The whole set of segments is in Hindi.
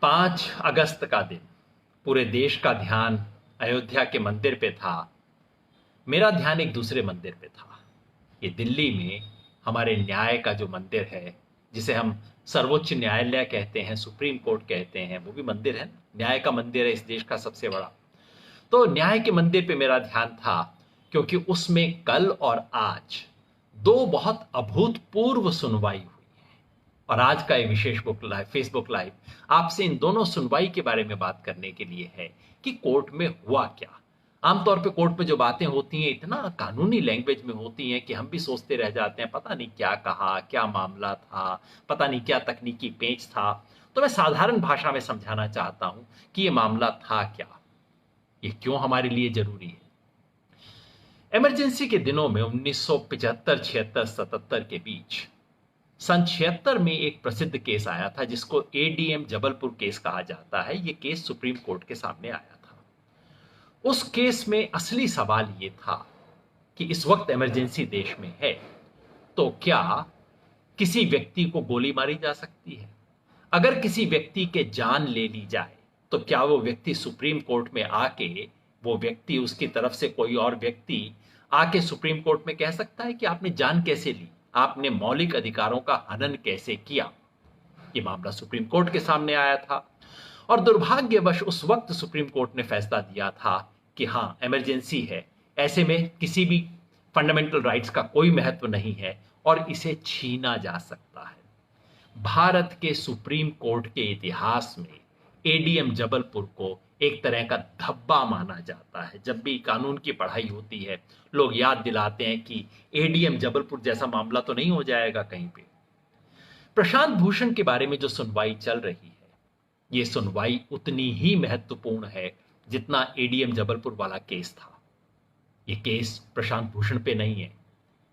5 अगस्त का दिन पूरे देश का ध्यान अयोध्या के मंदिर पे था। मेरा ध्यान एक दूसरे मंदिर पे था। ये दिल्ली में हमारे न्याय का जो मंदिर है, जिसे हम सर्वोच्च न्यायालय कहते हैं, सुप्रीम कोर्ट कहते हैं, वो भी मंदिर है ना। न्याय का मंदिर है इस देश का सबसे बड़ा। तो न्याय के मंदिर पे मेरा ध्यान था, क्योंकि उसमें कल और आज दो बहुत अभूतपूर्व सुनवाई हुई। और आज का ये विशेष बुक लाइव, फेसबुक लाइव, आपसे इन दोनों सुनवाई के बारे में बात करने के लिए है कि कोर्ट में हुआ क्या। आमतौर पे कोर्ट में जो बातें होती हैं इतना कानूनी लैंग्वेज में होती हैं कि हम भी सोचते रह जाते हैं, पता नहीं क्या कहा, क्या मामला था, पता नहीं क्या तकनीकी पेच था। तो मैं साधारण भाषा में समझाना चाहता हूं कि ये मामला था क्या, ये क्यों हमारे लिए जरूरी है। इमरजेंसी के दिनों में 1975, 76, 77 के बीच सन 76 में एक प्रसिद्ध केस आया था, जिसको एडीएम जबलपुर केस कहा जाता है। यह केस सुप्रीम कोर्ट के सामने आया था। उस केस में असली सवाल यह था कि इस वक्त इमरजेंसी देश में है, तो क्या किसी व्यक्ति को गोली मारी जा सकती है? अगर किसी व्यक्ति के जान ले ली जाए, तो क्या वो व्यक्ति सुप्रीम कोर्ट में आके, वो व्यक्ति, उसकी तरफ से कोई और व्यक्ति आके सुप्रीम कोर्ट में कह सकता है कि आपने जान कैसे ली, आपने मौलिक अधिकारों का हनन कैसे किया? ये मामला सुप्रीम कोर्ट के सामने आया था। और दुर्भाग्यवश उस वक्त सुप्रीम कोर्ट ने फैसला दिया था कि हां, इमरजेंसी है, ऐसे में किसी भी फंडामेंटल राइट्स का कोई महत्व नहीं है और इसे छीना जा सकता है। भारत के सुप्रीम कोर्ट के इतिहास में एडीएम जबलपुर को एक तरह का धब्बा माना जाता है। जब भी कानून की पढ़ाई होती है, लोग याद दिलाते हैं कि एडीएम जबलपुर जैसा मामला तो नहीं हो जाएगा कहीं पे। प्रशांत भूषण के बारे में जो सुनवाई चल रही है, ये सुनवाई उतनी ही महत्वपूर्ण है जितना एडीएम जबलपुर वाला केस था। ये केस प्रशांत भूषण पे नहीं है,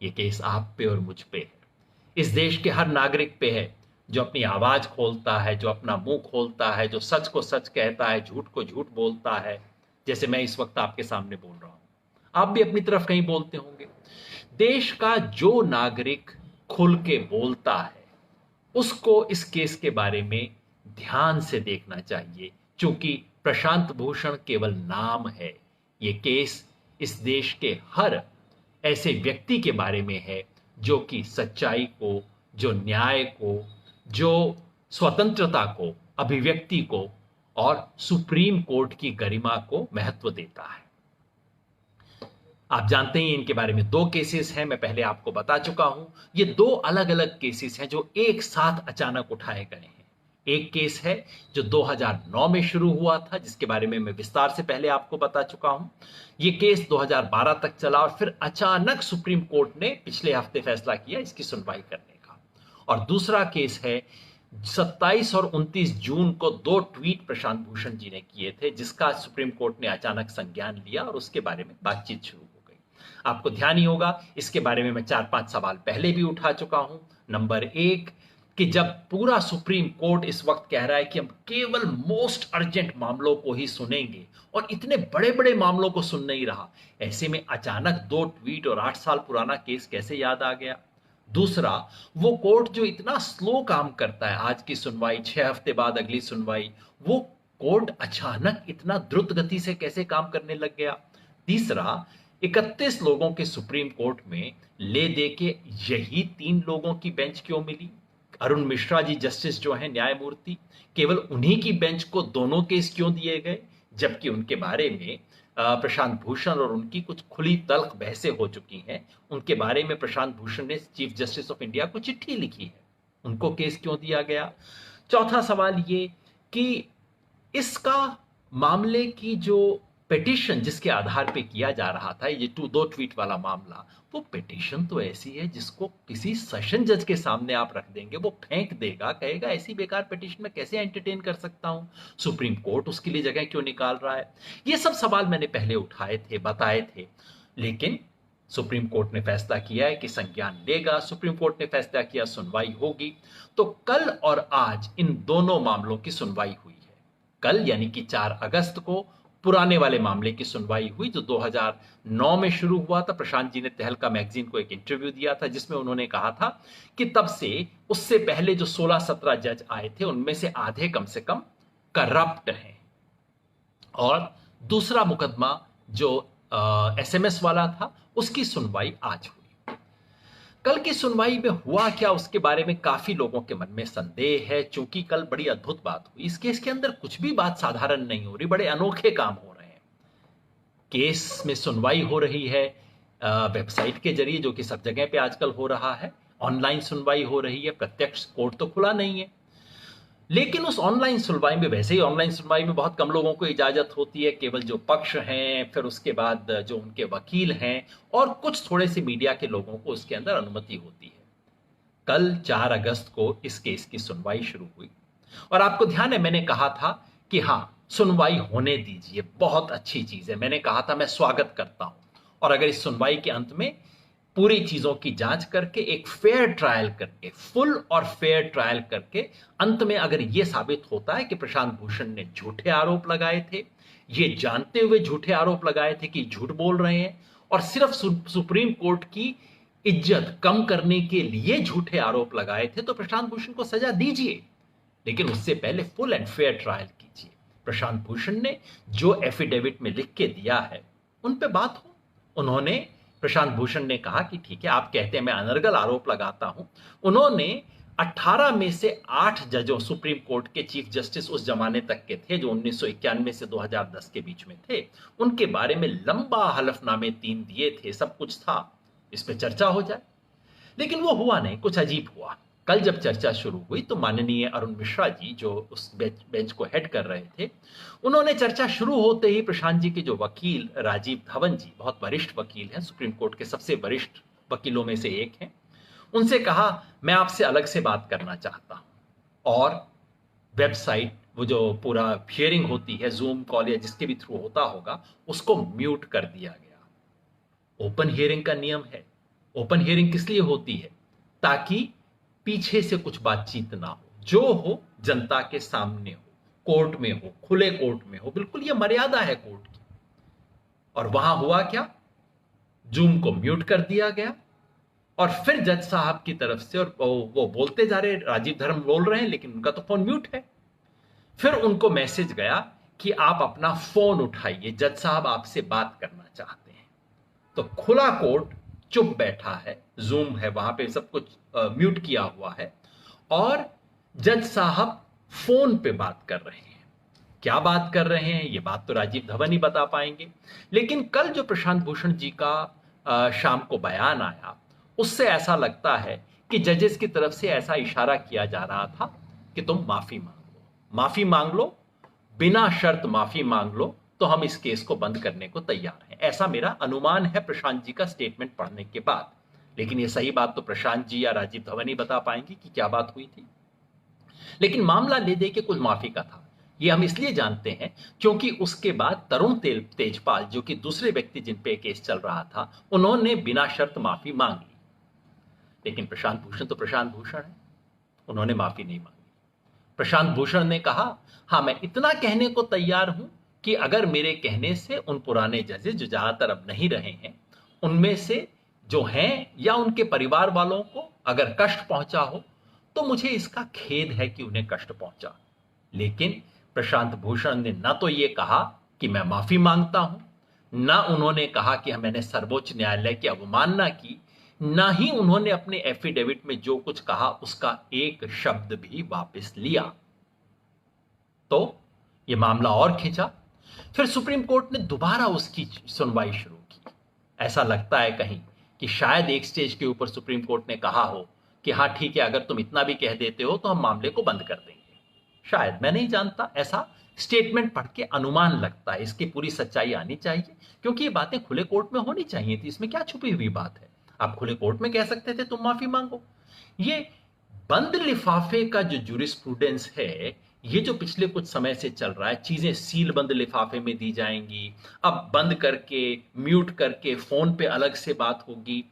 ये केस आप पे और मुझ पे है। इस देश के हर नागरिक पे है, जो अपनी आवाज खोलता है, जो अपना मुंह खोलता है, जो सच को सच कहता है, झूठ को झूठ बोलता है, जैसे मैं इस वक्त आपके सामने बोल रहा हूं। आप भी अपनी तरफ कहीं बोलते होंगे। देश का जो नागरिक खुल के बोलता है, उसको इस केस के बारे में ध्यान से देखना चाहिए, क्योंकि प्रशांत भूषण केवल नाम है। ये केस इस देश के हर ऐसे व्यक्ति के बारे में है जो कि सच्चाई को, जो न्याय को, जो स्वतंत्रता को, अभिव्यक्ति को और सुप्रीम कोर्ट की गरिमा को महत्व देता है। आप जानते हैं इनके बारे में दो केसेस हैं, मैं पहले आपको बता चुका हूं। ये दो अलग अलग केसेस हैं जो एक साथ अचानक उठाए गए हैं। एक केस है जो 2009 में शुरू हुआ था, जिसके बारे में मैं विस्तार से पहले आपको बता चुका हूं। ये केस 2012 तक चला और फिर अचानक सुप्रीम कोर्ट ने पिछले हफ्ते फैसला किया इसकी सुनवाई करने का। और दूसरा केस है 27 और 29 जून को 2 ट्वीट प्रशांत भूषण जी ने किए थे, जिसका सुप्रीम कोर्ट ने अचानक संज्ञान लिया और उसके बारे में बातचीत शुरू हो गई। आपको ध्यान ही होगा, इसके बारे में मैं 4-5 सवाल पहले भी उठा चुका हूं। नंबर 1, कि जब पूरा सुप्रीम कोर्ट इस वक्त कह रहा है कि हम केवल मोस्ट अर्जेंट मामलों को ही सुनेंगे और इतने बड़े बड़े मामलों को सुन नहीं रहा, ऐसे में अचानक 2 ट्वीट और 8 साल पुराना केस कैसे याद आ गया? दूसरा, वो कोर्ट जो इतना स्लो काम करता है, आज की सुनवाई, 6 हफ्ते बाद अगली सुनवाई, वो कोर्ट अचानक इतना द्रुत गति से कैसे काम करने लग गया? तीसरा, 31 लोगों के सुप्रीम कोर्ट में ले दे के यही 3 लोगों की बेंच क्यों मिली? अरुण मिश्रा जी जस्टिस जो है न्यायमूर्ति, केवल उन्हीं की बेंच को दोनों केस क्यों दिए गए, जबकि उनके बारे में प्रशांत भूषण और उनकी कुछ खुली तल्ख बहसें हो चुकी हैं। उनके बारे में प्रशांत भूषण ने चीफ जस्टिस ऑफ इंडिया को चिट्ठी लिखी है, उनको केस क्यों दिया गया? चौथा सवाल ये कि इसका मामले की जो पिटीशन जिसके आधार पे किया जा रहा था, ये 2 ट्वीट वाला मामला, वो पिटीशन तो ऐसी है जिसको किसी सेशन जज के सामने आप रख देंगे, वो फेंक देगा, कहेगा ऐसी बेकार पिटीशन में कैसे एंटरटेन कर सकता हूं, सुप्रीम कोर्ट उसके लिए जगह क्यों निकाल रहा है? ये सब सवाल मैंने पहले उठाए थे, बताए थे, लेकिन सुप्रीम कोर्ट ने फैसला किया है कि संज्ञान लेगा। सुप्रीम कोर्ट ने फैसला किया, सुनवाई होगी। तो कल और आज इन दोनों मामलों की सुनवाई हुई है। कल यानी कि 4 अगस्त को पुराने वाले मामले की सुनवाई हुई जो 2009 में शुरू हुआ था। प्रशांत जी ने तहलका मैगजीन को एक इंटरव्यू दिया था, जिसमें उन्होंने कहा था कि तब से, उससे पहले जो 16-17 जज आए थे, उनमें से आधे कम से कम करप्ट हैं। और दूसरा मुकदमा जो एसएमएस वाला था, उसकी सुनवाई आज हुई। कल की सुनवाई में हुआ क्या, उसके बारे में काफी लोगों के मन में संदेह है, क्योंकि कल बड़ी अद्भुत बात हुई। इस केस के अंदर कुछ भी बात साधारण नहीं हो रही, बड़े अनोखे काम हो रहे हैं। केस में सुनवाई हो रही है वेबसाइट के जरिए, जो कि सब जगह पे आजकल हो रहा है। ऑनलाइन सुनवाई हो रही है, प्रत्यक्ष कोर्ट तो खुला नहीं है। लेकिन उस ऑनलाइन सुनवाई में, वैसे ही ऑनलाइन सुनवाई में बहुत कम लोगों को इजाजत होती है, केवल जो पक्ष हैं, फिर उसके बाद जो उनके वकील हैं और कुछ थोड़े से मीडिया के लोगों को उसके अंदर अनुमति होती है। कल 4 अगस्त को इस केस की सुनवाई शुरू हुई और आपको ध्यान है, मैंने कहा था कि हाँ, सुनवाई होने दीजिए, बहुत अच्छी चीज है। मैंने कहा था मैं स्वागत करता हूं, और अगर इस सुनवाई के अंत में पूरी चीजों की जांच करके एक फेयर ट्रायल करके, फुल और फेयर ट्रायल करके, अंत में अगर यह साबित होता है कि प्रशांत भूषण ने झूठे आरोप लगाए थे, ये जानते हुए झूठे आरोप लगाए थे कि झूठ बोल रहे हैं, और सिर्फ सुप्रीम कोर्ट की इज्जत कम करने के लिए झूठे आरोप लगाए थे, तो प्रशांत भूषण को सजा दीजिए। लेकिन उससे पहले फुल एंड फेयर ट्रायल कीजिए। प्रशांत भूषण ने जो एफिडेविट में लिख के दिया है, उन पे बात हो। उन्होंने, प्रशांत भूषण ने कहा कि ठीक है, आप कहते हैं मैं अनर्गल आरोप लगाता हूं। उन्होंने 18 में से 8 जजों, सुप्रीम कोर्ट के चीफ जस्टिस उस जमाने तक के थे जो 1991 से 2010 के बीच में थे, उनके बारे में लंबा हलफनामे 3 दिए थे, सब कुछ था, इस पे चर्चा हो जाए। लेकिन वो हुआ नहीं, कुछ अजीब हुआ। कल जब चर्चा शुरू हुई तो माननीय अरुण मिश्रा जी, जो उस बेंच को हेड कर रहे थे, उन्होंने चर्चा शुरू होते ही प्रशांत जी के जो वकील राजीव धवन जी, बहुत वरिष्ठ वकील हैं, सुप्रीम कोर्ट के सबसे वरिष्ठ वकीलों में से एक हैं, उनसे कहा मैं आपसे अलग से बात करना चाहता हूं। और वेबसाइट, वो जो पूरा हियरिंग होती है, जूम कॉल या जिसके भी थ्रू होता होगा, उसको म्यूट कर दिया गया। ओपन हियरिंग का नियम है। ओपन हियरिंग किस लिए होती है? ताकि पीछे से कुछ बातचीत ना हो, जो हो जनता के सामने हो, कोर्ट में हो, खुले कोर्ट में हो। बिल्कुल ये मर्यादा है कोर्ट की। और वहां हुआ क्या, जूम को म्यूट कर दिया गया, और फिर जज साहब की तरफ से, और वो बोलते जा रहे, राजीव धर्म बोल रहे हैं, लेकिन उनका तो फोन म्यूट है। फिर उनको मैसेज गया कि आप अपना फोन उठाइए, जज साहब आपसे बात करना चाहते हैं। तो खुला कोर्ट चुप बैठा है, जूम है, वहां पे सब कुछ म्यूट किया हुआ है, और जज साहब फोन पे बात कर रहे हैं। क्या बात कर रहे हैं, ये बात तो राजीव धवन ही बता पाएंगे। लेकिन कल जो प्रशांत भूषण जी का शाम को बयान आया, उससे ऐसा लगता है कि जजेस की तरफ से ऐसा इशारा किया जा रहा था कि तुम माफी मांग लो, माफी मांग लो, बिना शर्त माफी मांग लो, तो हम इस केस को बंद करने को तैयार हैं। ऐसा मेरा अनुमान है प्रशांत जी का स्टेटमेंट पढ़ने के बाद। लेकिन ये सही बात तो प्रशांत जी या राजीव धवन ही बता पाएंगे कि क्या बात हुई थी। लेकिन मामला ले दे के कुल माफी का था, ये हम इसलिए जानते हैं क्योंकि उसके बाद तरुण तेजपाल, जो कि दूसरे व्यक्ति जिन पे केस चल रहा था, उन्होंने बिना शर्त माफी मांग ली। लेकिन प्रशांत भूषण तो प्रशांत भूषण है, उन्होंने माफी नहीं मांगी। प्रशांत भूषण ने कहा, हाँ मैं इतना कहने को तैयार हूं कि अगर मेरे कहने से उन पुराने जजेस, जो ज्यादातर अब नहीं रहे हैं, उनमें से जो हैं या उनके परिवार वालों को अगर कष्ट पहुंचा हो, तो मुझे इसका खेद है कि उन्हें कष्ट पहुंचा। लेकिन प्रशांत भूषण ने ना तो ये कहा कि मैं माफी मांगता हूं, ना उन्होंने कहा कि मैंने सर्वोच्च न्यायालय की अवमानना की, ना ही उन्होंने अपने एफिडेविट में जो कुछ कहा उसका एक शब्द भी वापस लिया। तो यह मामला और खिंचा। फिर सुप्रीम कोर्ट ने दोबारा उसकी सुनवाई शुरू की। ऐसा लगता है कहीं कि शायद एक स्टेज के ऊपर सुप्रीम कोर्ट ने कहा हो कि हाँ ठीक है, अगर तुम इतना भी कह देते हो तो हम मामले को बंद कर देंगे। शायद, मैं नहीं जानता, ऐसा स्टेटमेंट पढ़ के अनुमान लगता है। इसकी पूरी सच्चाई आनी चाहिए, क्योंकि ये बातें खुले कोर्ट में होनी चाहिए थी। इसमें क्या छुपी हुई बात है? आप खुले कोर्ट में कह सकते थे तुम माफी मांगो। ये बंद लिफाफे का जो जूरिस्प्रूडेंस है, ये जो पिछले कुछ समय से चल रहा है, चीजें सील बंद लिफाफे में दी जाएंगी, अब बंद करके, म्यूट करके, फोन पे अलग से बात होगी,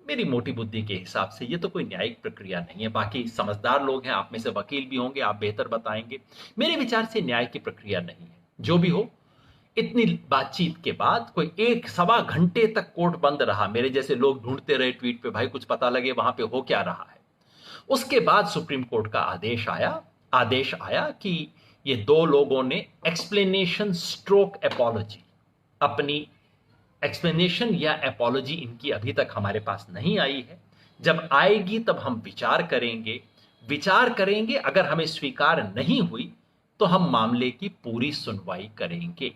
मेरी मोटी बुद्धि के हिसाब से ये तो कोई न्यायिक प्रक्रिया नहीं है। बाकी समझदार लोग हैं, आप में से वकील भी होंगे, आप बेहतर बताएंगे। मेरे विचार से न्याय की प्रक्रिया नहीं है। जो भी हो, इतनी बातचीत के बाद कोई 1-1.25 घंटे तक कोर्ट बंद रहा। मेरे जैसे लोग ढूंढते रहे ट्वीट पे, भाई कुछ पता लगे वहां पे हो क्या रहा है। उसके बाद सुप्रीम कोर्ट का आदेश आया कि ये दो लोगों ने एक्सप्लेनेशन स्ट्रोक एपोलॉजी, अपनी एक्सप्लेनेशन या एपोलॉजी इनकी अभी तक हमारे पास नहीं आई है। जब आएगी तब हम विचार करेंगे, अगर हमें स्वीकार नहीं हुई तो हम मामले की पूरी सुनवाई करेंगे।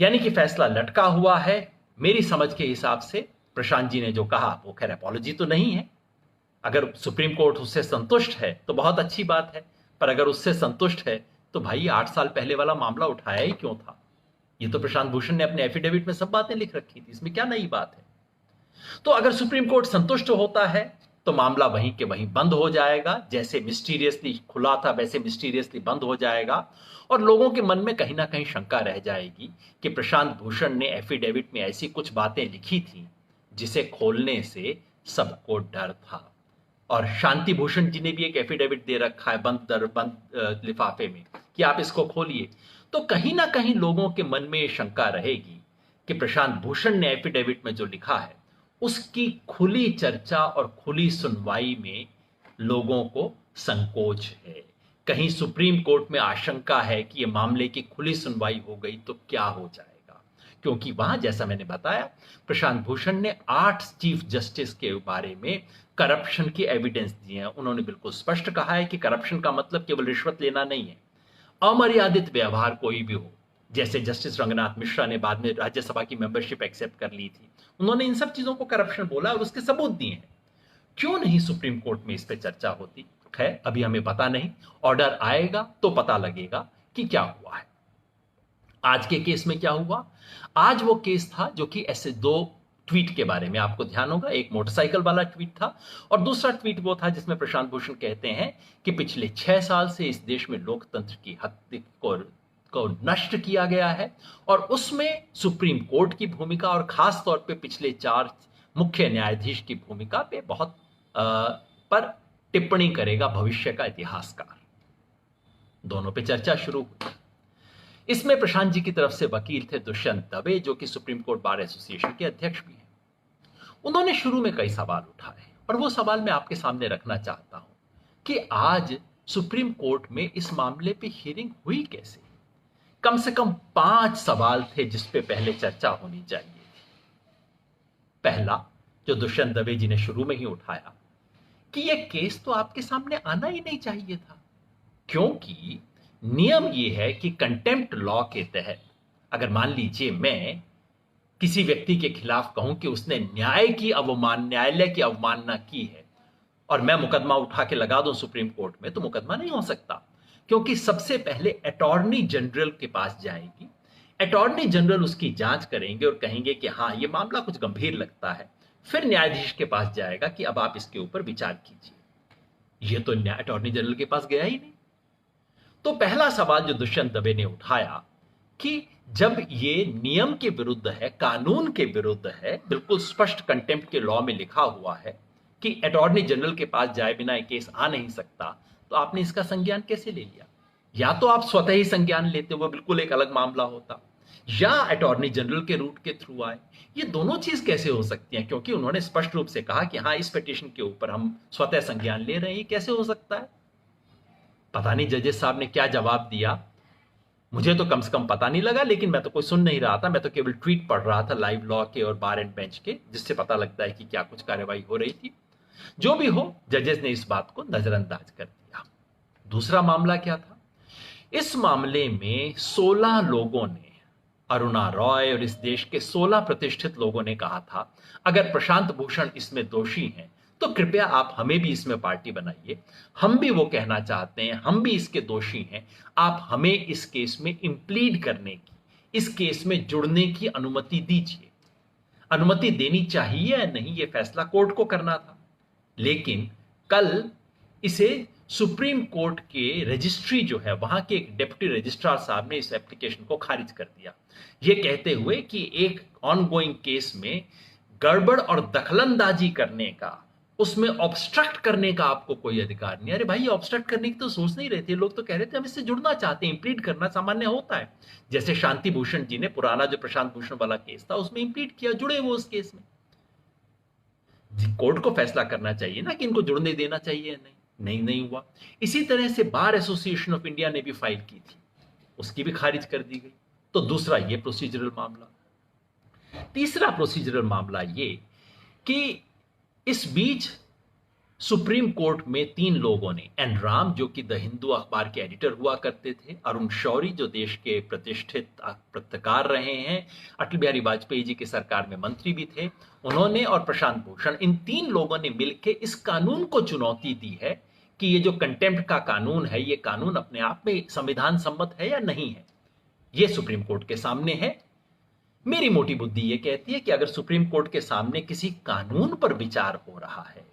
यानी कि फैसला लटका हुआ है। मेरी समझ के हिसाब से प्रशांत जी ने जो कहा वो खैर एपोलॉजी तो नहीं है। अगर सुप्रीम कोर्ट उससे संतुष्ट है तो बहुत अच्छी बात है, पर अगर उससे संतुष्ट है तो भाई 8 साल पहले वाला मामला उठाया ही क्यों था? ये तो प्रशांत भूषण ने अपने एफिडेविट में सब बातें लिख रखी थी, इसमें क्या नई बात है? तो अगर सुप्रीम कोर्ट संतुष्ट होता है तो मामला वहीं के वहीं बंद हो जाएगा। जैसे मिस्टीरियसली खुला था वैसे मिस्टीरियसली बंद हो जाएगा, और लोगों के मन में कहीं ना कहीं शंका रह जाएगी कि प्रशांत भूषण ने एफिडेविट में ऐसी कुछ बातें लिखी थी जिसे खोलने से सबको डर था। और शांति भूषण जी ने भी एक एफिडेविट दे रखा है बंद लिफाफे में कि आप इसको खोलिए। तो कहीं ना कहीं लोगों के मन में ये शंका रहेगी कि प्रशांत भूषण ने एफिडेविट में जो लिखा है उसकी खुली चर्चा और खुली सुनवाई में लोगों को संकोच है। कहीं सुप्रीम कोर्ट में आशंका है कि यह मामले की खुली सुनवाई हो गई तो क्या हो जाएगा, क्योंकि वहां जैसा मैंने बताया प्रशांत भूषण ने 8 चीफ जस्टिस के बारे में करप्शन की एविडेंस दी है। उन्होंने बिल्कुल स्पष्ट कहा है कि करप्शन का मतलब केवल रिश्वत लेना नहीं है, अमर्यादित व्यवहार कोई भी हो। जैसे जस्टिस रंगनाथ मिश्रा ने बाद में राज्यसभा की मेंबरशिप एक्सेप्ट कर ली थी, उन्होंने इन सब चीजों को करप्शन बोला और उसके सबूत दिए हैं। क्यों नहीं सुप्रीम कोर्ट में इस पे चर्चा होती? खैर अभी हमें पता नहीं, ऑर्डर आएगा तो पता लगेगा कि क्या हुआ है। आज के केस में क्या हुआ? आज वो केस था जो कि ऐसे 2 ट्वीट के बारे में आपको ध्यान होगा। एक मोटरसाइकिल वाला ट्वीट था और दूसरा ट्वीट वो था जिसमें प्रशांत भूषण कहते हैं कि पिछले 6 साल से इस देश में लोकतंत्र की हत्या को नष्ट किया गया है, और उसमें सुप्रीम कोर्ट की भूमिका और खास तौर पे पिछले 4 मुख्य न्यायाधीश की भूमिका पे बहुत पर टिप्पणी करेगा भविष्य का इतिहासकार। दोनों पे चर्चा शुरू हुई। इसमें प्रशांत जी की तरफ से वकील थे दुष्यंत दवे, जो कि सुप्रीम कोर्ट बार एसोसिएशन के अध्यक्ष भी हैं। उन्होंने शुरू में कई सवाल उठाए और वो सवाल मैं आपके सामने रखना चाहता हूं कि आज सुप्रीम कोर्ट में इस मामले पे हियरिंग हुई कैसे? कम से कम 5 सवाल थे जिस पे पहले चर्चा होनी चाहिए थी। पहला, जो दुष्यंत दवे जी ने शुरू में ही उठाया कि यह केस तो आपके सामने आना ही नहीं चाहिए था, क्योंकि नियम यह है कि कंटेम्प्ट लॉ के तहत अगर मान लीजिए मैं किसी व्यक्ति के खिलाफ कहूं कि उसने न्यायालय की अवमानना की है और मैं मुकदमा उठा के लगा दूं सुप्रीम कोर्ट में, तो मुकदमा नहीं हो सकता, क्योंकि सबसे पहले अटॉर्नी जनरल के पास जाएगी। अटॉर्नी जनरल उसकी जांच करेंगे और कहेंगे कि हाँ ये मामला कुछ गंभीर लगता है। फिर न्यायाधीश के पास जाएगा कि अब आप इसके ऊपर विचार कीजिए। ये तो अटॉर्नी जनरल के पास गया ही नहीं। तो पहला सवाल जो दुष्यंत दवे ने उठाया कि जब ये नियम के विरुद्ध है, कानून के विरुद्ध है, बिल्कुल स्पष्ट कंटेम्प्ट के लॉ में लिखा हुआ है कि अटॉर्नी जनरल के पास जाए बिना एक केस आ नहीं सकता, तो आपने इसका संज्ञान कैसे ले लिया? या तो आप स्वतः ही संज्ञान लेते हुए बिल्कुल एक अलग मामला होता, या अटॉर्नी जनरल के रूट के थ्रू आए। ये दोनों चीज कैसे हो सकती हैं? क्योंकि उन्होंने स्पष्ट रूप से कहा कि हाँ इस पिटीशन के ऊपर हम स्वतः संज्ञान ले रहे हैं। कैसे हो सकता है? पता नहीं जजेस साहब ने क्या जवाब दिया, मुझे तो कम से कम पता नहीं लगा, लेकिन मैं तो कोई सुन नहीं रहा था, मैं तो केवल ट्वीट पढ़ रहा था लाइव लॉ के और बार एंड बेंच के, जिससे पता लगता है कि क्या कुछ कार्रवाई हो रही थी। जो भी हो, जजेस ने इस बात को नजरअंदाज कर दिया। दूसरा मामला क्या था? इस मामले में 16 लोगों ने, अरुणा रॉय और इस देश के 16 प्रतिष्ठित लोगों ने कहा था अगर प्रशांत भूषण इसमें दोषी हैं तो कृपया आप हमें भी इसमें पार्टी बनाइए, हम भी वो कहना चाहते हैं, हम भी इसके दोषी हैं, आप हमें इस केस में इंप्लीड करने की, इस केस में जुड़ने की अनुमति दीजिए। अनुमति देनी चाहिए या नहीं ये फैसला कोर्ट को करना था, लेकिन कल इसे सुप्रीम कोर्ट के रजिस्ट्री जो है वहां के एक डिप्टी रजिस्ट्रार साहब ने इस एप्लीकेशन को खारिज कर दिया, ये कहते हुए कि एक ऑनगोइंग केस में गड़बड़ और दखलंदाजी करने का, उसमें ऑब्स्ट्रक्ट करने का आपको कोई अधिकार नहीं। अरे भाई ऑब्स्ट्रक्ट करने की तो सोच नहीं रहे थे, लोग तो कह रहे थे हम इससे जुड़ना चाहते हैं, इंप्लीड करना सामान्य होता है। जैसे शांति भूषण जी ने पुराना जो प्रशांत भूषण वाला केस था उसमें इंप्लीड किया, जुड़े वो उस केस में। कोर्ट को फैसला करना चाहिए ना कि इनको जुड़ने देना चाहिए या नहीं। नहीं हुआ। इसी तरह से बार एसोसिएशन ऑफ इंडिया ने भी फाइल की थी, उसकी भी खारिज कर दी गई। तो दूसरा ये प्रोसीजरल मामला। तीसरा प्रोसीजरल मामला ये कि इस बीच सुप्रीम कोर्ट में 3 लोगों ने, एन राम जो कि द हिंदू अखबार के एडिटर हुआ करते थे, अरुण शौरी जो देश के प्रतिष्ठित पत्रकार रहे हैं, अटल बिहारी वाजपेयी जी की सरकार में मंत्री भी थे, उन्होंने, और प्रशांत भूषण, इन 3 लोगों ने मिलकर इस कानून को चुनौती दी है कि ये जो कंटेम्प्ट का कानून है, ये कानून अपने आप में संविधान सम्मत है या नहीं है। ये सुप्रीम कोर्ट के सामने है। मेरी मोटी बुद्धि ये कहती है कि अगर सुप्रीम कोर्ट के सामने किसी कानून पर विचार हो रहा है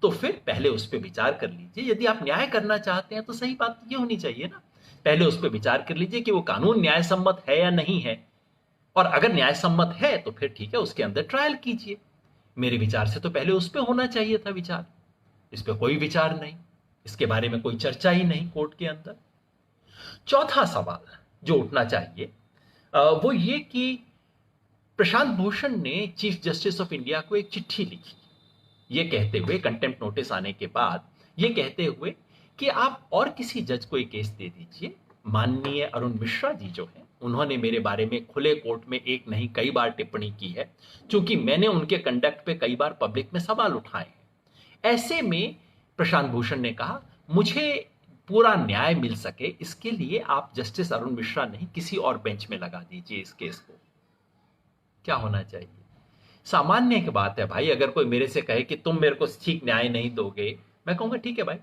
तो फिर पहले उस पर विचार कर लीजिए। यदि आप न्याय करना चाहते हैं तो सही बात ये होनी चाहिए ना, पहले उस पर विचार कर लीजिए कि वो कानून न्याय सम्मत है या नहीं है, और अगर न्याय सम्मत है तो फिर ठीक है, उसके अंदर ट्रायल कीजिए। मेरे विचार से तो पहले उस पर होना चाहिए था विचार। इस पर कोई विचार नहीं, इसके बारे में कोई चर्चा ही नहीं कोर्ट के अंदर। चौथा सवाल जो उठना चाहिए वो ये कि प्रशांत भूषण ने चीफ जस्टिस ऑफ इंडिया को एक चिट्ठी लिखी, ये कहते हुए, कंटेम्प्ट नोटिस आने के बाद, ये कहते हुए कि आप और किसी जज को एक केस दे दीजिए। माननीय अरुण मिश्रा जी जो हैं, उन्होंने मेरे बारे में खुले कोर्ट में एक नहीं कई बार टिप्पणी की है, क्योंकि मैंने उनके कंडक्ट पे कई बार पब्लिक में सवाल उठाए हैं। ऐसे में प्रशांत भूषण ने कहा, मुझे पूरा न्याय मिल सके इसके लिए आप जस्टिस अरुण मिश्रा नहीं किसी और बेंच में लगा दीजिए इस केस को। क्या होना चाहिए? सामान्य की बात है भाई, अगर कोई मेरे से कहे कि तुम मेरे को ठीक न्याय नहीं दोगे, मैं कहूंगा ठीक है भाई,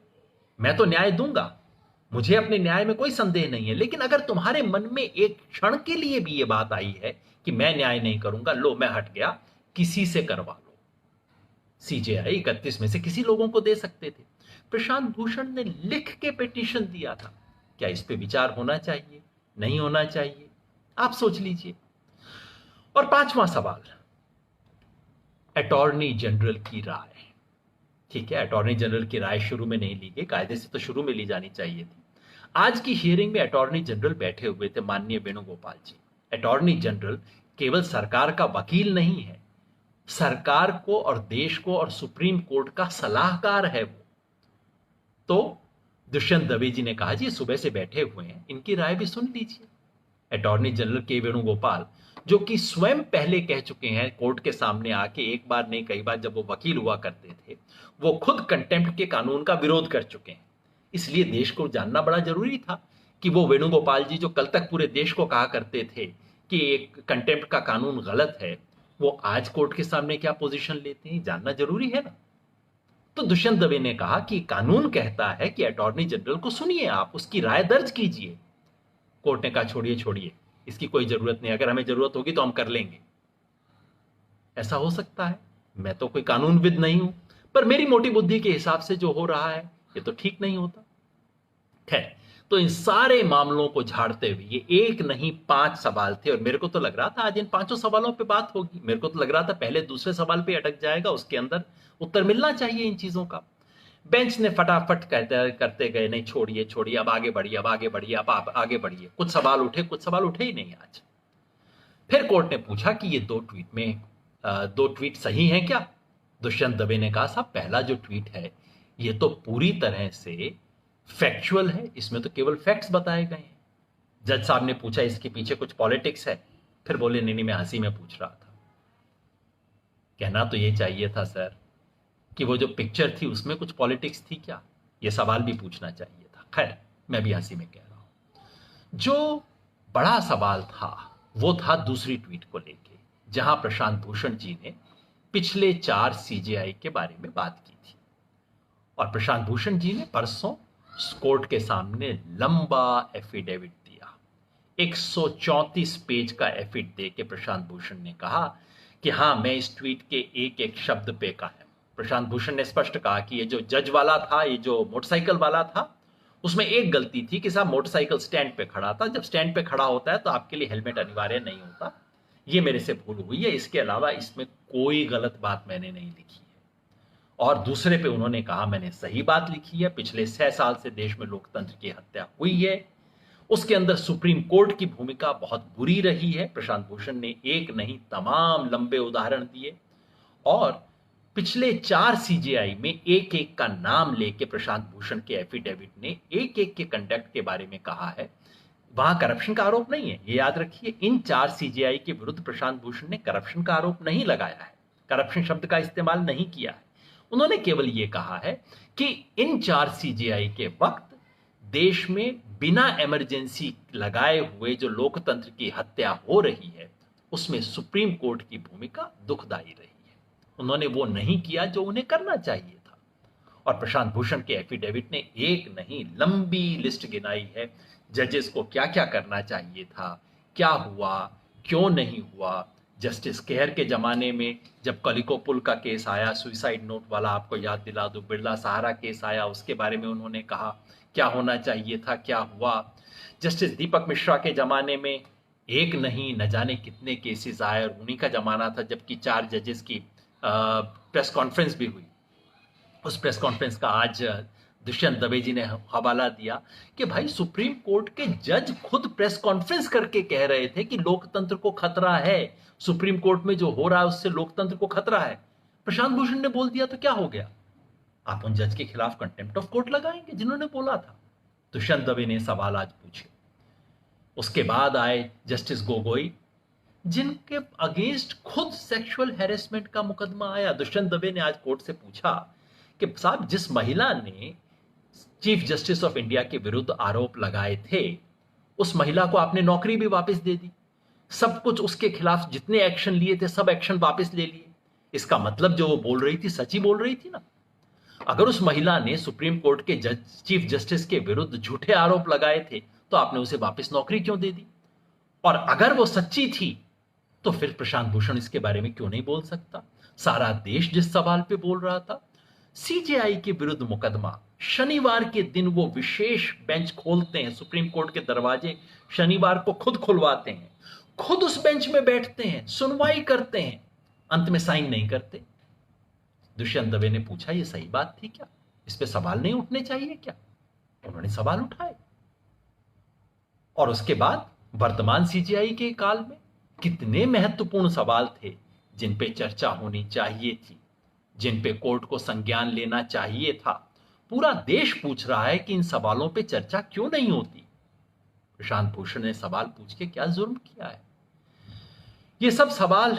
मैं तो न्याय दूंगा, मुझे अपने न्याय में कोई संदेह नहीं है। लेकिन अगर तुम्हारे मन में एक क्षण के लिए भी यह बात आई है कि मैं न्याय नहीं करूंगा, लो मैं हट गया, किसी से करवा लो। सीजेआई 31 में से किसी लोगों को दे सकते थे। प्रशांत भूषण ने लिख के पिटीशन दिया था। क्या इस पे विचार होना चाहिए, नहीं होना चाहिए? आप सोच लीजिए। और 5वां सवाल, अटॉर्नी जनरल की राय। ठीक है, अटॉर्नी जनरल की राय शुरू में नहीं ली गई, कायदे से तो शुरू में ली जानी चाहिए थी। आज की हियरिंग में अटॉर्नी जनरल बैठे हुए थे माननीय वेणुगोपाल जी। अटॉर्नी जनरल केवल सरकार का वकील नहीं है, सरकार को और देश को और सुप्रीम कोर्ट का सलाहकार है वो। तो दुष्यंत दवे जी ने कहा, जी सुबह से बैठे हुए हैं, इनकी राय भी सुन लीजिए। अटॉर्नी जनरल के वेणुगोपाल, जो कि स्वयं पहले कह चुके हैं कोर्ट के सामने आके, एक बार नहीं कई बार, जब वो वकील हुआ करते थे, वो खुद कंटेम्प्ट के कानून का विरोध कर चुके हैं। इसलिए देश को जानना बड़ा जरूरी था कि वो वेणुगोपाल जी जो कल तक पूरे देश को कहा करते थे कि एक कंटेम्प्ट का कानून गलत है, वो आज कोर्ट के सामने क्या पोजीशन लेते हैं, जानना जरूरी है ना। तो दुष्यंत दवे ने कहा कि कानून कहता है कि अटॉर्नी जनरल को सुनिए, आप उसकी राय दर्ज कीजिए। कोर्ट ने कहा, छोड़िए छोड़िए, इसकी कोई जरूरत नहीं, अगर हमें जरूरत होगी तो हम कर लेंगे। ऐसा हो सकता है, मैं तो कोई कानूनविद नहीं हूं, पर मेरी मोटी बुद्धि के हिसाब से जो हो रहा है ये तो ठीक नहीं होता। खैर, तो इन सारे मामलों को झाड़ते हुए ये एक नहीं 5 सवाल थे, और मेरे को तो लग रहा था आज इन 5 सवालों पे बात होगी। मेरे को तो लग रहा था पहले दूसरे सवाल पे अटक जाएगा, उसके अंदर उत्तर मिलना चाहिए इन चीजों का। बेंच ने फटाफट करते गए, नहीं छोड़िए छोड़िए, अब आगे बढ़िए, अब आगे बढ़िए, अब आप आगे बढ़िए। कुछ सवाल उठे ही नहीं आज। फिर कोर्ट ने पूछा कि ये 2 ट्वीट सही हैं क्या? दुष्यंत दवे ने कहा, साहब पहला जो ट्वीट है ये तो पूरी तरह से फैक्चुअल है, इसमें तो केवल फैक्ट्स बताए गए हैं। जज साहब ने पूछा इसके पीछे कुछ पॉलिटिक्स है? फिर बोले नहीं मैं हंसी में पूछ रहा था। कहना तो ये चाहिए था सर कि वो जो पिक्चर थी उसमें कुछ पॉलिटिक्स थी क्या, ये सवाल भी पूछना चाहिए था। खैर, मैं भी हंसी में कह रहा हूं। जो बड़ा सवाल था वो था दूसरी ट्वीट को लेके, जहां प्रशांत भूषण जी ने पिछले 4 सीजेआई के बारे में बात की थी। और प्रशांत भूषण जी ने परसों कोर्ट के सामने लंबा एफिडेविट दिया। 134 पेज का एफिड दे के प्रशांत भूषण ने कहा कि हां, मैं इस ट्वीट के एक एक शब्द पे कायम। प्रशांत भूषण ने स्पष्ट कहा कि ये जो जज वाला था, ये जो मोटरसाइकिल वाला था, उसमें एक गलती थी कि साहब मोटरसाइकिल स्टैंड पे खड़ा था। जब स्टैंड पे खड़ा होता है तो आपके लिए हेलमेट अनिवार्य नहीं होता, ये मेरे से भूल हुई है, इसके अलावा इसमें कोई गलत बात मैंने नहीं लिखी है। और दूसरे पे उन्होंने कहा मैंने सही बात लिखी है, पिछले 6 साल से देश में लोकतंत्र की हत्या हुई है, उसके अंदर सुप्रीम कोर्ट की भूमिका बहुत बुरी रही है। प्रशांत भूषण ने एक नहीं तमाम लंबे उदाहरण दिए। और पिछले 4 सीजेआई में एक एक का नाम लेके प्रशांत भूषण के एफिडेविट ने एक एक के कंडक्ट के बारे में कहा है। वहां करप्शन का आरोप नहीं है, ये याद रखिए। इन 4 सीजेआई के विरुद्ध प्रशांत भूषण ने करप्शन का आरोप नहीं लगाया है, करप्शन शब्द का इस्तेमाल नहीं किया है। उन्होंने केवल यह कहा है कि इन 4 सीजेआई के वक्त देश में बिना इमरजेंसी लगाए हुए जो लोकतंत्र की हत्या हो रही है, उसमें सुप्रीम कोर्ट की भूमिका दुखदायी रही है। उन्होंने वो नहीं किया जो उन्हें करना चाहिए था। और प्रशांत भूषण के एफिडेविट ने एक नहीं लंबी लिस्ट गिनाई है, जजेस को क्या क्या करना चाहिए था, क्या हुआ, क्यों नहीं हुआ। जस्टिस केहर के जमाने में जब कलिको पुल का केस आया, सुइसाइड नोट वाला आपको याद दिला दूं, बिरला सहारा केस आया, उसके बारे में उन्होंने कहा क्या होना चाहिए था, क्या हुआ। जस्टिस दीपक मिश्रा के जमाने में एक नहीं न जाने कितने केसेस आए, और उन्हीं का जमाना था जबकि 4 जजेस की प्रेस कॉन्फ्रेंस भी हुई। उस प्रेस कॉन्फ्रेंस का आज दुष्यंत दवे जी ने हवाला दिया कि भाई सुप्रीम कोर्ट के जज खुद प्रेस कॉन्फ्रेंस करके कह रहे थे कि लोकतंत्र को खतरा है, सुप्रीम कोर्ट में जो हो रहा है उससे लोकतंत्र को खतरा है। प्रशांत भूषण ने बोल दिया तो क्या हो गया? आप उन जज के खिलाफ कंटेम्प्ट ऑफ कोर्ट लगाएंगे जिन्होंने बोला था? दुष्यंत दवे ने सवाल आज पूछे। उसके बाद आए जस्टिस गोगोई, जिनके अगेंस्ट खुद सेक्सुअल हैरेसमेंट का मुकदमा आया। दुष्यंत दवे ने आज कोर्ट से पूछा कि साहब, जिस महिला ने चीफ जस्टिस ऑफ इंडिया के विरुद्ध आरोप लगाए थे, उस महिला को आपने नौकरी भी वापस दे दी, सब कुछ उसके खिलाफ जितने एक्शन लिए थे सब एक्शन वापस ले लिए। इसका मतलब जो वो बोल रही थी सच ही बोल रही थी ना। अगर उस महिला ने सुप्रीम कोर्ट के चीफ जस्टिस के विरुद्ध झूठे आरोप लगाए थे तो आपने उसे वापस नौकरी क्यों दे दी? और अगर वो सच्ची थी तो फिर प्रशांत भूषण इसके बारे में क्यों नहीं बोल सकता? सारा देश जिस सवाल पे बोल रहा था। सीजेआई के विरुद्ध मुकदमा, शनिवार के दिन वो विशेष बेंच खोलते हैं, सुप्रीम कोर्ट के दरवाजे शनिवार को खुद खुलवाते हैं, खुद उस बेंच में बैठते हैं, सुनवाई करते हैं, अंत में साइन नहीं करते। दुष्यंत दवे ने पूछा ये सही बात थी क्या? इस पे सवाल नहीं उठने चाहिए क्या? उन्होंने सवाल उठाए। और उसके बाद वर्तमान सीजेआई के काल में कितने महत्वपूर्ण सवाल थे जिन पे चर्चा होनी चाहिए थी, जिन पे कोर्ट को संज्ञान लेना चाहिए था। पूरा देश पूछ रहा है कि इन सवालों पे चर्चा क्यों नहीं होती। प्रशांत भूषण ने सवाल पूछ के क्या जुर्म किया है? ये सब सवाल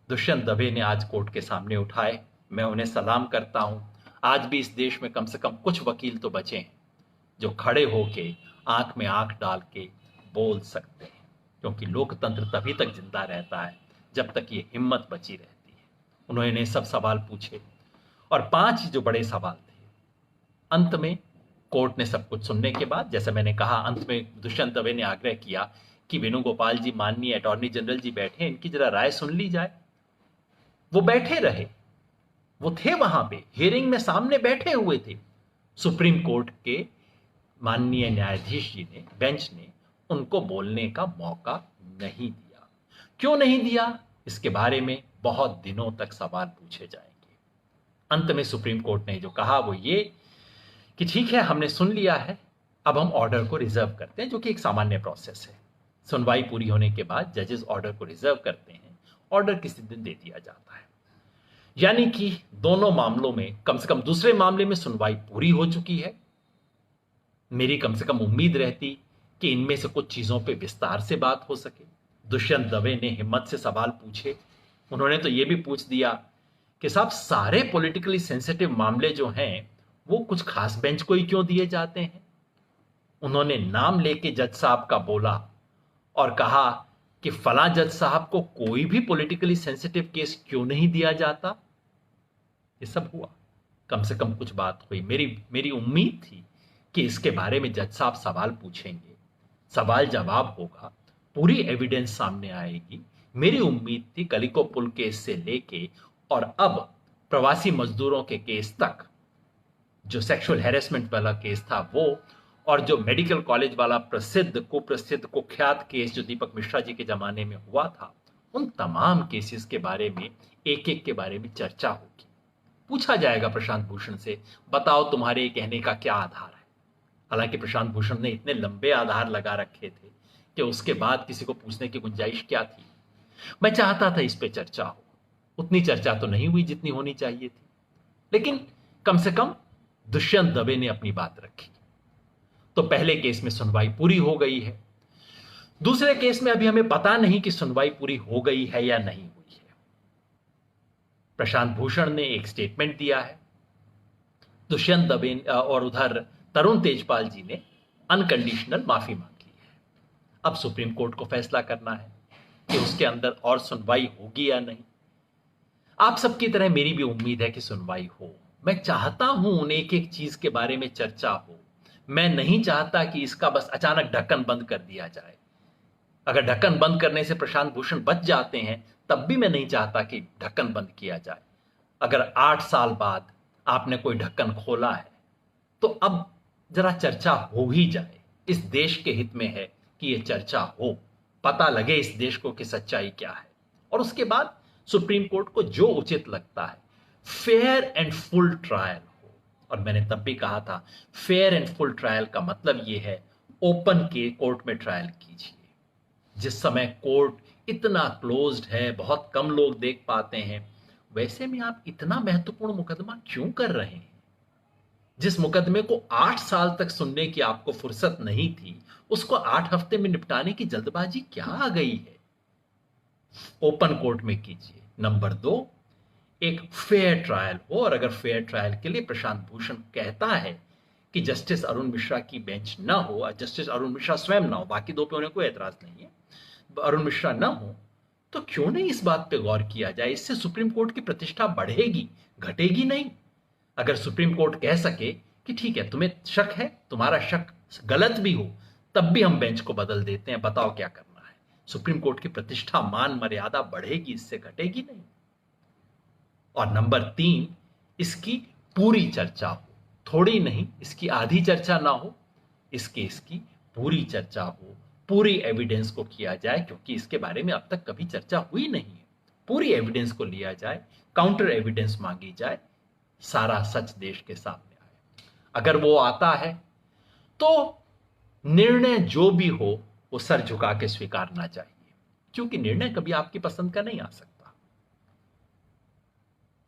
दुष्यंत दवे ने आज कोर्ट के सामने उठाए। मैं उन्हें सलाम करता हूं। आज भी इस देश में कम से कम कुछ वकील तो बचे हैं जो खड़े होके आंख में आंख डाल के बोल सकते हैं, क्योंकि लोकतंत्र तभी तक जिंदा रहता है जब तक ये हिम्मत बची रहती है। उन्होंने सब सवाल पूछे और 5 जो बड़े सवाल थे, अंत में कोर्ट ने सब कुछ सुनने के बाद, जैसे मैंने कहा, अंत में दुष्यंत दवे ने आग्रह किया कि वेणुगोपाल जी, माननीय अटॉर्नी जनरल जी बैठे, इनकी जरा राय सुन ली जाए। वो बैठे रहे, वो थे वहां पे हियरिंग में, सामने बैठे हुए थे। सुप्रीम कोर्ट के माननीय न्यायाधीश जी ने, बेंच ने उनको बोलने का मौका नहीं दिया। क्यों नहीं दिया, इसके बारे में बहुत दिनों तक सवाल पूछे जाएंगे। अंत में सुप्रीम कोर्ट ने जो कहा वो ये कि ठीक है, हमने सुन लिया है, अब हम ऑर्डर को रिजर्व करते हैं, जो कि एक सामान्य प्रोसेस है। सुनवाई पूरी होने के बाद जजेस ऑर्डर को रिजर्व करते हैं, ऑर्डर किसी दिन दे दिया जाता है। यानी कि दोनों मामलों में, कम से कम दूसरे मामले में सुनवाई पूरी हो चुकी है। मेरी कम से कम उम्मीद रहती कि इनमें से कुछ चीजों पे विस्तार से बात हो सके। दुष्यंत दवे ने हिम्मत से सवाल पूछे। उन्होंने तो ये भी पूछ दिया कि साहब, सारे पॉलिटिकली सेंसिटिव मामले जो हैं वो कुछ खास बेंच को ही क्यों दिए जाते हैं? उन्होंने नाम लेके जज साहब का बोला और कहा कि फला जज साहब को कोई भी पॉलिटिकली सेंसिटिव केस क्यों नहीं दिया जाता। ये सब हुआ, कम से कम कुछ बात हुई। मेरी उम्मीद थी कि इसके बारे में जज साहब सवाल पूछेंगे, सवाल जवाब होगा, पूरी एविडेंस सामने आएगी। मेरी उम्मीद थी कलिको पुल केस से लेके और अब प्रवासी मजदूरों के केस तक, जो सेक्सुअल हैरेसमेंट वाला केस था वो, और जो मेडिकल कॉलेज वाला कुप्रसिद्ध कुख्यात केस जो दीपक मिश्रा जी के जमाने में हुआ था, उन तमाम केसेस के बारे में एक एक के बारे में चर्चा होगी। पूछा जाएगा प्रशांत भूषण से, बताओ तुम्हारे कहने का क्या आधार है। हालांकि प्रशांत भूषण ने इतने लंबे आधार लगा रखे थे कि उसके बाद किसी को पूछने की गुंजाइश क्या थी। मैं चाहता था इस पे चर्चा हो, उतनी चर्चा तो नहीं हुई जितनी होनी चाहिए थी। लेकिन कम से कम दुष्यंत दवे ने अपनी बात रखी। तो पहले केस में सुनवाई पूरी हो गई है। दूसरे केस में अभी हमें पता नहीं कि सुनवाई पूरी हो गई है या नहीं हुई है। प्रशांत भूषण ने एक स्टेटमेंट दिया है, दुष्यंत दवे और उधर तरुण तेजपाल जी ने अनकंडीशनल माफी मांग ली है। अब सुप्रीम कोर्ट को फैसला करना है कि उसके अंदर और सुनवाई होगी या नहीं। आप सबकी तरह मेरी भी उम्मीद है कि सुनवाई हो। मैं चाहता हूं एक एक चीज के बारे में चर्चा हो। मैं नहीं चाहता कि इसका बस अचानक ढक्कन बंद कर दिया जाए। अगर ढक्कन बंद करने से प्रशांत भूषण बच जाते हैं तब भी मैं नहीं चाहता कि ढक्कन बंद किया जाए। अगर 8 साल बाद आपने कोई ढक्कन खोला है तो अब जरा चर्चा हो ही जाए। इस देश के हित में है कि यह चर्चा हो, पता लगे इस देश को कि सच्चाई क्या है, और उसके बाद सुप्रीम कोर्ट को जो उचित लगता है फेयर एंड फुल ट्रायल हो। और मैंने तब भी कहा था फेयर एंड फुल ट्रायल का मतलब यह है ओपन के कोर्ट में ट्रायल कीजिए। जिस समय कोर्ट इतना क्लोज्ड है, बहुत कम लोग देख पाते हैं, वैसे में आप इतना महत्वपूर्ण मुकदमा क्यों कर रहे हैं? जिस मुकदमे को 8 साल तक सुनने की आपको फुर्सत नहीं थी, उसको 8 हफ्ते में निपटाने की जल्दबाजी क्या आ गई है? ओपन कोर्ट में कीजिए। नंबर 2, एक फेयर ट्रायल हो। और अगर फेयर ट्रायल के लिए प्रशांत भूषण कहता है कि जस्टिस अरुण मिश्रा की बेंच ना हो, जस्टिस अरुण मिश्रा स्वयं ना हो, बाकी 2 पे उन्हें कोई एतराज नहीं है, अरुण मिश्रा ना हो, तो क्यों नहीं इस बात पे गौर किया जाए? इससे सुप्रीम कोर्ट की प्रतिष्ठा बढ़ेगी, घटेगी नहीं। अगर सुप्रीम कोर्ट कह सके कि ठीक है, तुम्हें शक है, तुम्हारा शक गलत भी हो, तब भी हम बेंच को बदल देते हैं, बताओ क्या करना है, सुप्रीम कोर्ट की प्रतिष्ठा, मान मर्यादा बढ़ेगी, इससे घटेगी नहीं। और नंबर 3, इसकी पूरी चर्चा हो, थोड़ी नहीं, इसकी आधी चर्चा ना हो, इसकी पूरी चर्चा हो, पूरी एविडेंस को किया जाए, क्योंकि इसके बारे में अब तक कभी चर्चा हुई नहीं है। पूरी एविडेंस को लिया जाए, काउंटर एविडेंस मांगी जाए, सारा सच देश के सामने आए। अगर वो आता है तो निर्णय जो भी हो वो सर झुका के स्वीकारना चाहिए, क्योंकि निर्णय कभी आपकी पसंद का नहीं आ सकता।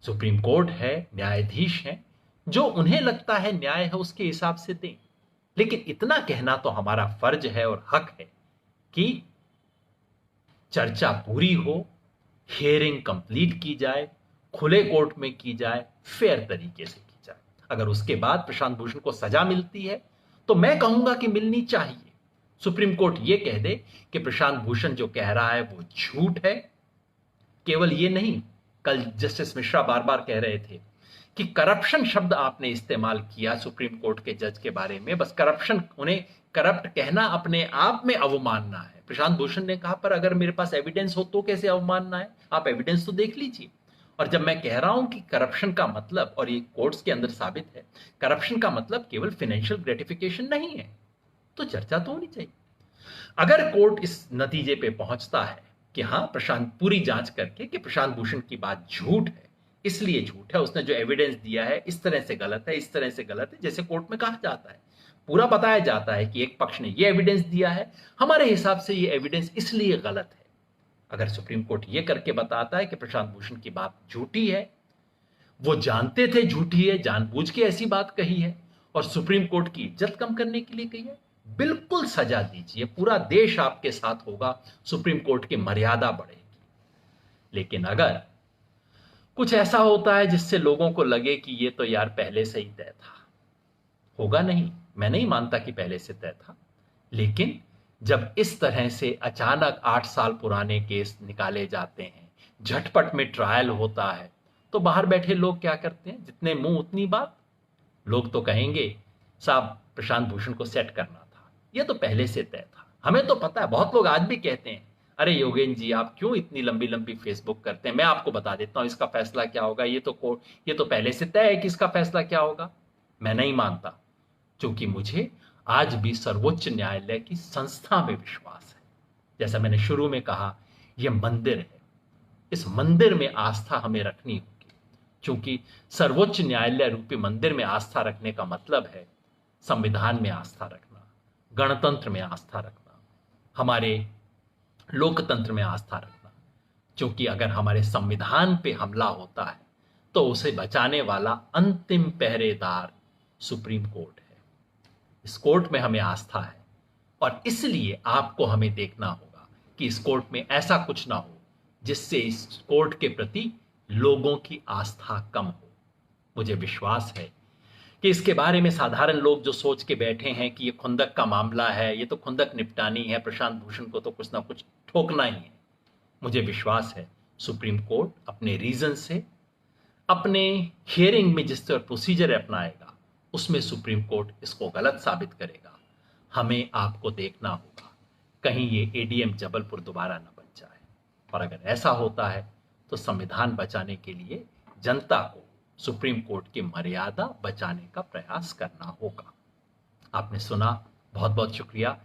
सुप्रीम कोर्ट है, न्यायाधीश हैं, जो उन्हें लगता है न्याय है उसके हिसाब से दें। लेकिन इतना कहना तो हमारा फर्ज है और हक है कि चर्चा पूरी हो, हियरिंग कंप्लीट की जाए, खुले कोर्ट में की जाए, फेयर तरीके से की जाए। अगर उसके बाद प्रशांत भूषण को सजा मिलती है तो मैं कहूंगा कि मिलनी चाहिए। सुप्रीम कोर्ट यह कह दे कि प्रशांत भूषण जो कह रहा है वो झूठ है। केवल ये नहीं, कल जस्टिस मिश्रा बार बार कह रहे थे कि करप्शन शब्द आपने इस्तेमाल किया सुप्रीम कोर्ट के जज के बारे में, बस करप्शन, उन्हें करप्ट कहना अपने आप में अवमानना है। प्रशांत भूषण ने कहा पर अगर मेरे पास एविडेंस हो तो कैसे अवमानना है? आप एविडेंस तो देख लीजिए। और जब मैं कह रहा हूं कि करप्शन का मतलब, और ये कोर्ट्स के अंदर साबित है, करप्शन का मतलब केवल फाइनेंशियल ग्रेटिफिकेशन नहीं है, तो चर्चा तो होनी चाहिए। अगर कोर्ट इस नतीजे पे पहुंचता है कि हाँ, प्रशांत, पूरी जांच करके कि प्रशांत भूषण की बात झूठ है, इसलिए झूठ है, उसने जो एविडेंस दिया है इस तरह से गलत है, इस तरह से गलत है, जैसे कोर्ट में कहा जाता है, पूरा बताया जाता है कि एक पक्ष ने ये एविडेंस दिया है, हमारे हिसाब से ये एविडेंस इसलिए गलत है। अगर सुप्रीम कोर्ट ये करके बताता है कि प्रशांत भूषण की बात झूठी है, वो जानते थे झूठी है, जानबूझ के ऐसी बात कही है और सुप्रीम कोर्ट की इज्जत कम करने के लिए कही है, बिल्कुल सजा दीजिए, पूरा देश आपके साथ होगा, सुप्रीम कोर्ट की मर्यादा बढ़ेगी। लेकिन अगर कुछ ऐसा होता है जिससे लोगों को लगे कि ये तो यार पहले से ही तय था, होगा नहीं, मैं नहीं मानता कि पहले से तय था, लेकिन जब इस तरह से अचानक 8 साल पुराने केस निकाले जाते हैं, झटपट में ट्रायल होता है, तो बाहर बैठे लोग क्या करते हैं? जितने मुंह उतनी बात। लोग तो कहेंगे साहब प्रशांत भूषण को सेट करना था, यह तो पहले से तय था, हमें तो पता है। बहुत लोग आज भी कहते हैं अरे योगेंद्र जी आप क्यों इतनी लंबी लंबी फेसबुक करते हैं, मैं आपको बता देता हूं इसका फैसला क्या होगा, ये तो पहले से तय है कि इसका फैसला क्या होगा। मैं नहीं मानता, क्योंकि मुझे आज भी सर्वोच्च न्यायालय की संस्था में विश्वास है। जैसा मैंने शुरू में कहा, यह मंदिर है, इस मंदिर में आस्था हमें रखनी होगी, क्योंकि सर्वोच्च न्यायालय रूपी मंदिर में आस्था रखने का मतलब है संविधान में आस्था रखना, गणतंत्र में आस्था रखना, हमारे लोकतंत्र में आस्था रखना। क्योंकि अगर हमारे संविधान पे हमला होता है तो उसे बचाने वाला अंतिम पहरेदार सुप्रीम कोर्ट है। इस कोर्ट में हमें आस्था है और इसलिए आपको हमें देखना होगा कि इस कोर्ट में ऐसा कुछ ना हो जिससे इस कोर्ट के प्रति लोगों की आस्था कम हो। मुझे विश्वास है कि इसके बारे में साधारण लोग जो सोच के बैठे हैं कि ये खुंदक का मामला है, ये तो खुंदक निपटानी है, प्रशांत भूषण को तो कुछ ना कुछ ठोकना ही है, मुझे विश्वास है सुप्रीम कोर्ट अपने रीजन से, अपने हियरिंग में जिस तरह प्रोसीजर अपनाएगा उसमें सुप्रीम कोर्ट इसको गलत साबित करेगा। हमें आपको देखना होगा कहीं ये एडीएम जबलपुर दोबारा न बन जाए, और अगर ऐसा होता है तो संविधान बचाने के लिए जनता को सुप्रीम कोर्ट की मर्यादा बचाने का प्रयास करना होगा। आपने सुना, बहुत बहुत शुक्रिया।